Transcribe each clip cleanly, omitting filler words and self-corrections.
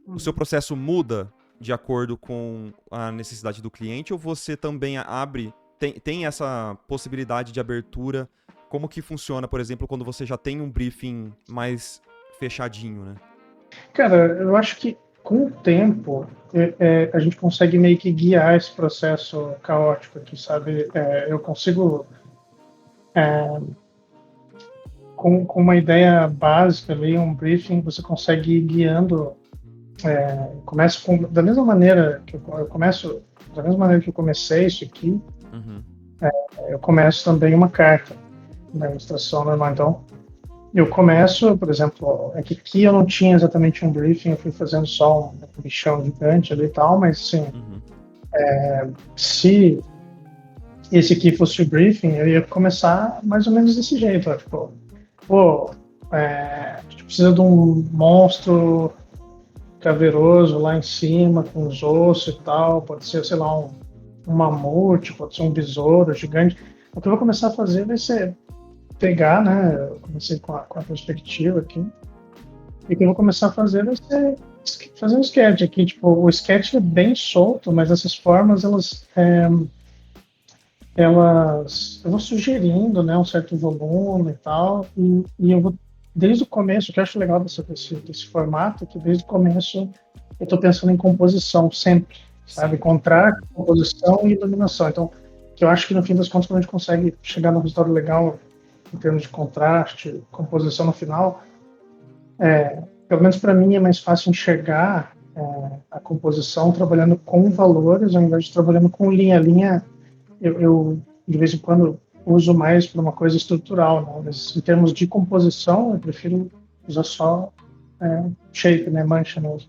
o seu processo muda de acordo com a necessidade do cliente ou você também abre, tem essa possibilidade de abertura? Como que funciona, por exemplo, quando você já tem um briefing mais fechadinho, né? Cara, eu acho que com o tempo a gente consegue meio que guiar esse processo caótico aqui, sabe? Eu consigo, com uma ideia básica ali, um briefing, você consegue ir guiando. Começo da mesma maneira que eu começo, da mesma maneira que eu comecei isso aqui, Uhum. eu começo também uma carta na ilustração normal. Então, eu começo, por exemplo, é que aqui eu não tinha exatamente um briefing, eu fui fazendo só um bichão gigante ali e tal, mas assim, Uhum. se esse aqui fosse o briefing, eu ia começar mais ou menos desse jeito, ó, tipo, pô, a gente precisa de um monstro caveroso lá em cima, com os ossos e tal, pode ser, sei lá, um mamute, pode ser um besouro gigante. O que eu vou começar a fazer vai ser pegar, né, eu comecei com a perspectiva aqui, e o que eu vou começar a fazer vai ser fazer um sketch aqui, tipo, o sketch é bem solto, mas essas formas, eu vou sugerindo, né, um certo volume e tal, e eu vou, desde o começo, o que eu acho legal desse formato, é que desde o começo eu estou pensando em composição sempre, sabe, Sim. contraste, composição e iluminação, então, que eu acho que no fim das contas, quando a gente consegue chegar num resultado legal em termos de contraste, composição no final, pelo menos para mim é mais fácil enxergar a composição trabalhando com valores, ao invés de trabalhando com linha a linha. Eu, de vez em quando uso mais para uma coisa estrutural, né? Mas em termos de composição eu prefiro usar só shape, né, mancha mesmo.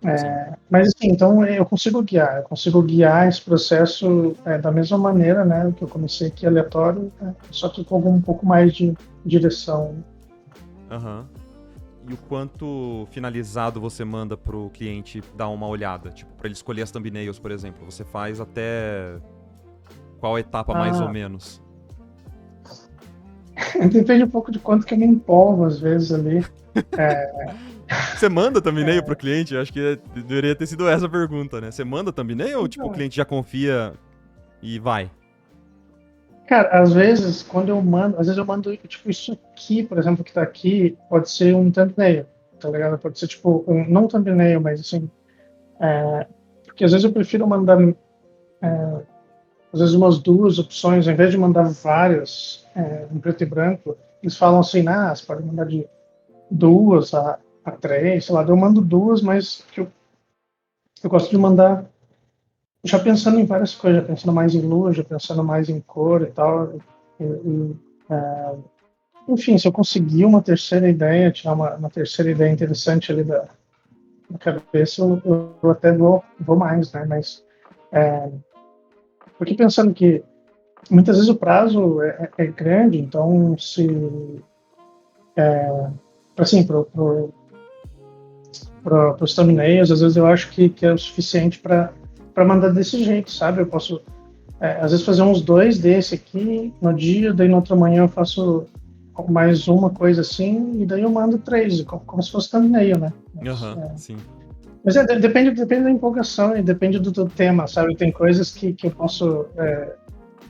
Sim. Mas assim, então eu consigo guiar esse processo da mesma maneira, né, que eu comecei aqui aleatório, só que com um pouco mais de direção. Aham. E o quanto finalizado você manda pro cliente dar uma olhada? Tipo, pra ele escolher as thumbnails, por exemplo. Você faz até qual etapa mais ou Ah, menos? depende um pouco de quanto que eu me empolgo às vezes ali. É, Você manda thumbnail pro cliente? Eu acho que deveria ter sido essa a pergunta, né? Você manda thumbnail ou tipo, o então, cliente já confia e vai? cara, às vezes, quando eu mando, às vezes eu mando, tipo, isso aqui, por exemplo, que tá aqui, pode ser um thumbnail, tá ligado? Pode ser, tipo, não um thumbnail, mas assim, porque às vezes eu prefiro mandar, às vezes, umas duas opções, ao invés de mandar várias, em preto e branco, eles falam assim, ah, você pode mandar de duas a três, sei lá, eu mando duas, mas que eu gosto de mandar já pensando em várias coisas, já pensando mais em luz, já pensando mais em cor e tal, e, enfim, se eu conseguir uma terceira ideia, tirar uma terceira ideia interessante ali da cabeça, eu até vou mais, né? Mas, porque pensando que muitas vezes o prazo é grande, então se, assim, os thumbnails, às vezes eu acho que é o suficiente para mandar desse jeito, sabe? Eu posso, às vezes, fazer uns dois desse aqui no dia, daí na outra manhã eu faço mais uma coisa assim, e daí eu mando três, como se fosse thumbnail, né? Aham, sim. Mas depende da empolgação e depende do tema, sabe? Tem coisas que eu posso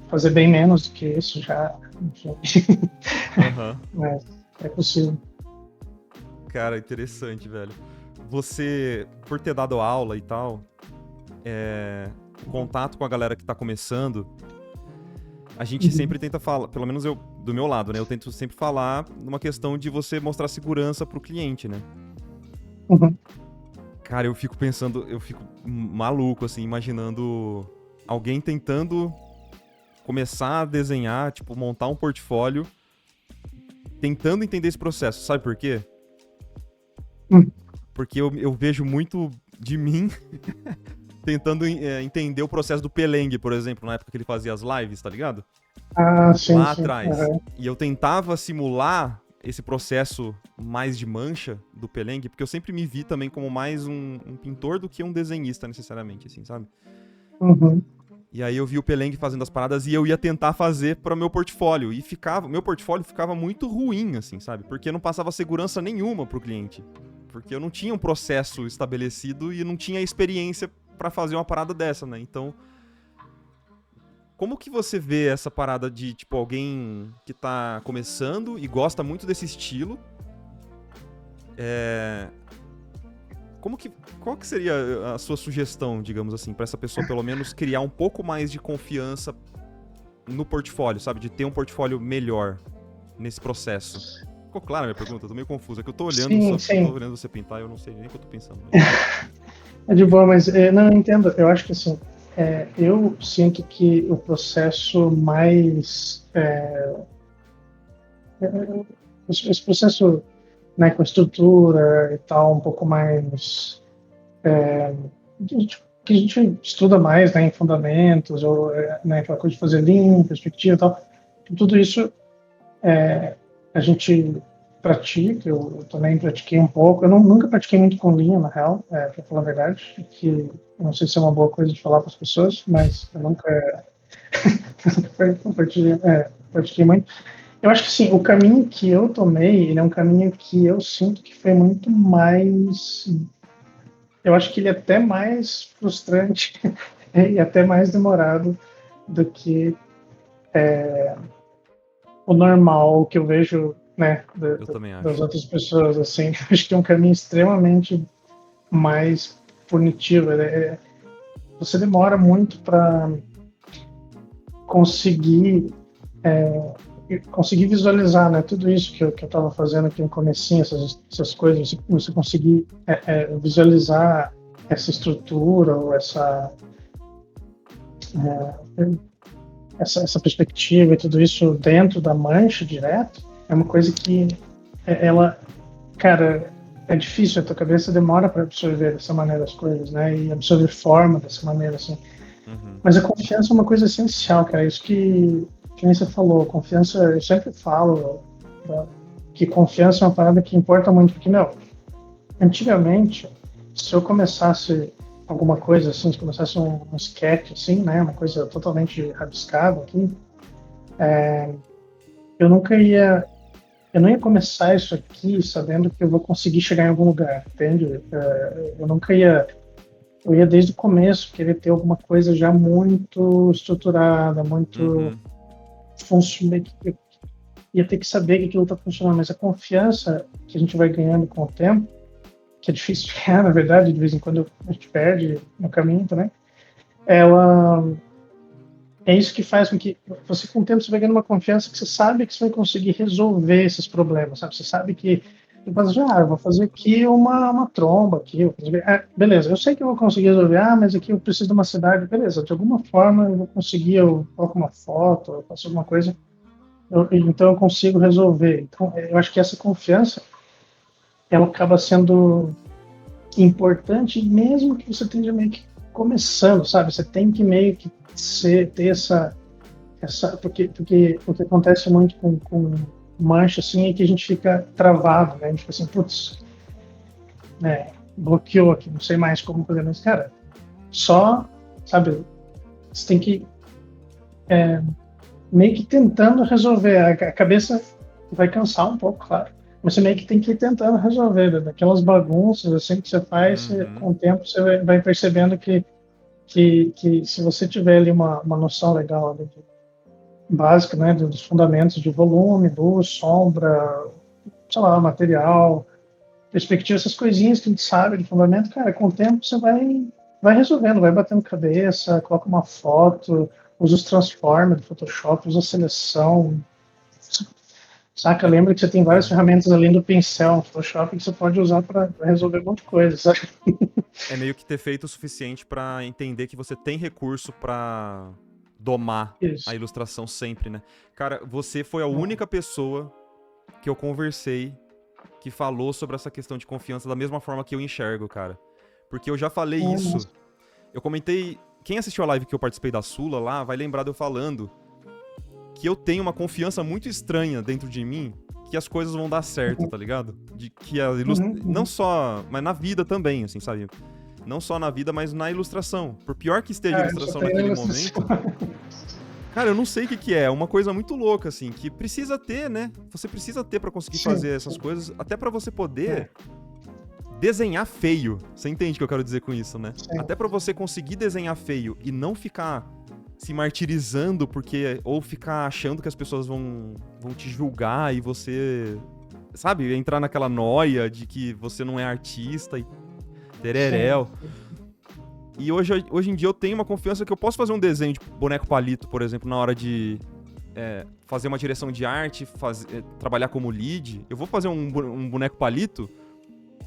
fazer bem menos do que isso já, enfim. Aham. Mas é possível. Cara, interessante, velho. Você, por ter dado aula e tal, o contato com a galera que tá começando, a gente Uhum. sempre tenta falar, pelo menos eu, do meu lado, né? Eu tento sempre falar numa questão de você mostrar segurança pro cliente, né? Uhum. Cara, eu fico pensando, eu fico maluco, assim, imaginando alguém tentando começar a desenhar, tipo, montar um portfólio, tentando entender esse processo. Sabe por quê? Uhum. Porque eu vejo muito de mim tentando entender o processo do Pelengue, por exemplo, na época que ele fazia as lives, tá ligado? Ah, sim, Lá sim. atrás. Uhum. E eu tentava simular esse processo mais de mancha do Pelengue, porque eu sempre me vi também como mais um pintor do que um desenhista, necessariamente, assim, sabe? Uhum. E aí eu vi o Pelengue fazendo as paradas e eu ia tentar fazer para o meu portfólio. E ficava, meu portfólio ficava muito ruim, assim, sabe? Porque não passava segurança nenhuma pro cliente. Porque eu não tinha um processo estabelecido e não tinha experiência pra fazer uma parada dessa, né? Então, como que você vê essa parada de, tipo, alguém que tá começando e gosta muito desse estilo? Qual que seria a sua sugestão, digamos assim, pra essa pessoa pelo menos criar um pouco mais de confiança no portfólio, sabe? De ter um portfólio melhor nesse processo. Ficou clara a minha pergunta? Eu tô meio confuso. É que eu tô olhando, Sim. Tô olhando você pintar e eu não sei nem o que eu tô pensando. É de boa, mas não, eu entendo. Eu acho que assim, eu sinto que o processo mais. Esse processo, né, com estrutura e tal, um pouco mais. Que a gente estuda mais, né, em fundamentos, ou né, aquela coisa de fazer linha, perspectiva e tal. Tudo isso a gente pratica, eu também pratiquei um pouco. Eu nunca pratiquei muito com linha, na real, para falar a verdade, que eu não sei se é uma boa coisa de falar para as pessoas, mas eu nunca pratiquei muito. Eu acho que sim, o caminho que eu tomei, ele é um caminho que eu sinto que foi muito mais. Eu acho que ele é até mais frustrante e até mais demorado do que o normal que eu vejo, né, Eu também das acho. outras pessoas, assim. Acho que é um caminho extremamente mais punitivo. Você demora muito para conseguir conseguir visualizar, né, tudo isso que eu estava fazendo aqui no comecinho, essas coisas, você conseguir visualizar essa estrutura ou essa perspectiva e tudo isso dentro da mancha direto, é uma coisa que ela, cara, é difícil, a tua cabeça demora para absorver dessa maneira as coisas, né, e absorver forma dessa maneira, assim. Uhum. Mas a confiança é uma coisa essencial, cara, isso que nem você falou, confiança, eu sempre falo que confiança é uma parada que importa muito, porque, meu, antigamente, se eu começasse alguma coisa assim, se começasse um sketch assim, né, uma coisa totalmente rabiscada aqui, eu nunca ia, eu não ia começar isso aqui sabendo que eu vou conseguir chegar em algum lugar, entende? Eu nunca ia, eu ia desde o começo querer ter alguma coisa já muito estruturada, muito Uhum. funcional, ia ter que saber que aquilo está funcionando, mas a confiança que a gente vai ganhando com o tempo, que é difícil de ganhar, na verdade, de vez em quando a gente perde no caminho também, ela é isso que faz com que você, com o tempo, você vai ganhando uma confiança que você sabe que você vai conseguir resolver esses problemas, sabe? Você sabe que, eu vou fazer aqui uma tromba aqui, beleza, eu sei que eu vou conseguir resolver, mas aqui eu preciso de uma cidade, beleza, de alguma forma eu vou conseguir, eu coloco uma foto, eu faço alguma coisa, então eu consigo resolver. Então, eu acho que essa confiança, ela acaba sendo importante, mesmo que você esteja meio que começando, sabe? Você tem que meio que ter porque o que acontece muito com mancha, assim, é que a gente fica travado, né? A gente fica assim, putz, né? Bloqueou aqui, não sei mais como fazer, mas, cara, só, sabe, você tem que meio que tentando resolver. A cabeça vai cansar um pouco, claro. Mas você meio que tem que ir tentando resolver, né? Daquelas bagunças assim que você faz, com o tempo você vai percebendo que se você tiver ali uma noção legal ali básica, né, dos fundamentos de volume, luz, sombra, sei lá, material, perspectiva, essas coisinhas que a gente sabe de fundamento, cara, com o tempo você vai resolvendo, vai batendo cabeça, coloca uma foto, usa os transformers do Photoshop, usa a seleção, saca? Lembra que você tem várias ferramentas além do pincel no Photoshop que você pode usar para resolver um monte de coisa, sabe? É meio que ter feito o suficiente pra entender que você tem recurso pra domar Isso. a ilustração sempre, né? Cara, você foi a única pessoa que eu conversei que falou sobre essa questão de confiança da mesma forma que eu enxergo, cara. Porque eu já falei isso. Eu comentei. Quem assistiu a live que eu participei da Sula lá vai lembrar de eu falando que eu tenho uma confiança muito estranha dentro de mim que as coisas vão dar certo, tá ligado? De que a não só, mas na vida também, assim, sabe? Não só na vida, mas na ilustração. Por pior que esteja a ilustração naquele momento, cara, eu não sei o que é. É uma coisa muito louca, assim, que precisa ter, né? Você precisa ter pra conseguir fazer essas coisas, até pra você poder desenhar feio. Você entende o que eu quero dizer com isso, né? Sim. Até pra você conseguir desenhar feio e não ficar se martirizando porque ou ficar achando que as pessoas vão te julgar e você, sabe, entrar naquela noia de que você não é artista e tereréu. Sim. E hoje em dia eu tenho uma confiança que eu posso fazer um desenho de boneco palito, por exemplo, na hora de fazer uma direção de arte, trabalhar como lead. Eu vou fazer um boneco palito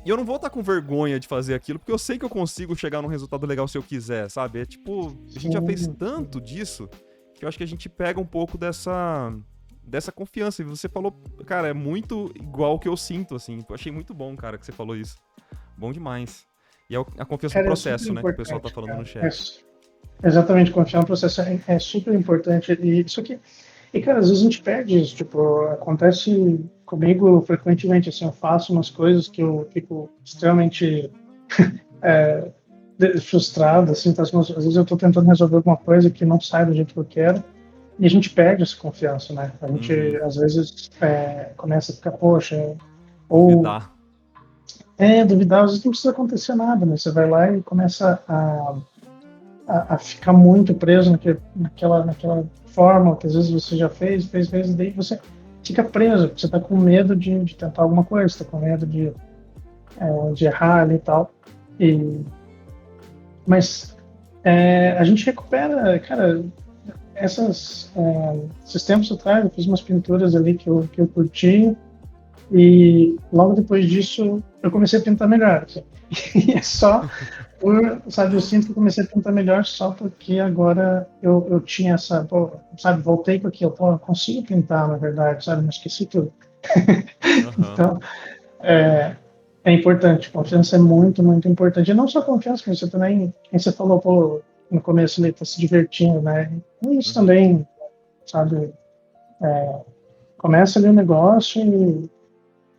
e eu não vou estar com vergonha de fazer aquilo, porque eu sei que eu consigo chegar num resultado legal se eu quiser, sabe? É tipo, a gente já fez tanto disso que eu acho que a gente pega um pouco dessa confiança. E você falou, cara, é muito igual o que eu sinto, assim. Eu achei muito bom, cara, que você falou isso. Bom demais. E é a confiança Cara, no é super processo, né, que o pessoal tá importante, falando cara. no chat. Exatamente, confiar no processo é super importante. E isso aqui. E, cara, às vezes a gente perde isso. Tipo, acontece comigo frequentemente. Assim, eu faço umas coisas que eu fico extremamente frustrado. Assim, tá? Às vezes eu tô tentando resolver alguma coisa que não sai do jeito que eu quero. E a gente perde essa confiança, né? A gente, Uhum. às vezes, começa a ficar, poxa, ou Duvidar. duvidar. Às vezes não precisa acontecer nada, né? Você vai lá e começa a ficar muito preso naquela forma que às vezes você já fez, e daí você fica preso, porque você está com medo de tentar alguma coisa, está com medo de errar ali e tal. Mas a gente recupera, cara, esses tempos atrás eu fiz umas pinturas ali que eu curti, e logo depois disso eu comecei a pintar melhor. Assim. E é só sabe, eu sinto que eu comecei a pintar melhor só porque agora eu tinha essa, pô, sabe, voltei com aquilo, pô, eu consigo pintar, na verdade, sabe, não esqueci tudo. Aham. Então, é importante, confiança é muito, muito importante. E não só confiança, mas você também, como você falou, pô, no começo ele tá se divertindo, né? E isso Uhum. também, sabe, começa ali o negócio e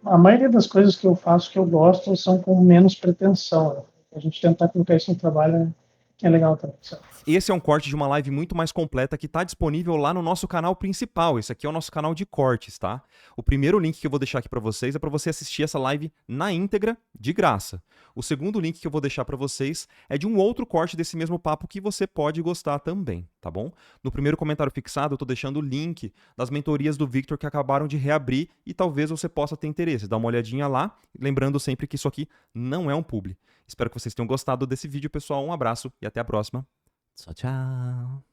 a maioria das coisas que eu faço que eu gosto são com menos pretensão. Né? A gente tentar colocar isso no trabalho é legal também, sabe? Esse é um corte de uma live muito mais completa que está disponível lá no nosso canal principal. Esse aqui é o nosso canal de cortes, tá? O primeiro link que eu vou deixar aqui para vocês é para você assistir essa live na íntegra, de graça. O segundo link que eu vou deixar para vocês é de um outro corte desse mesmo papo que você pode gostar também, tá bom? No primeiro comentário fixado eu tô deixando o link das mentorias do Victor que acabaram de reabrir e talvez você possa ter interesse. Dá uma olhadinha lá, lembrando sempre que isso aqui não é um publi. Espero que vocês tenham gostado desse vídeo, pessoal. Um abraço e até a próxima. Tchau, tchau.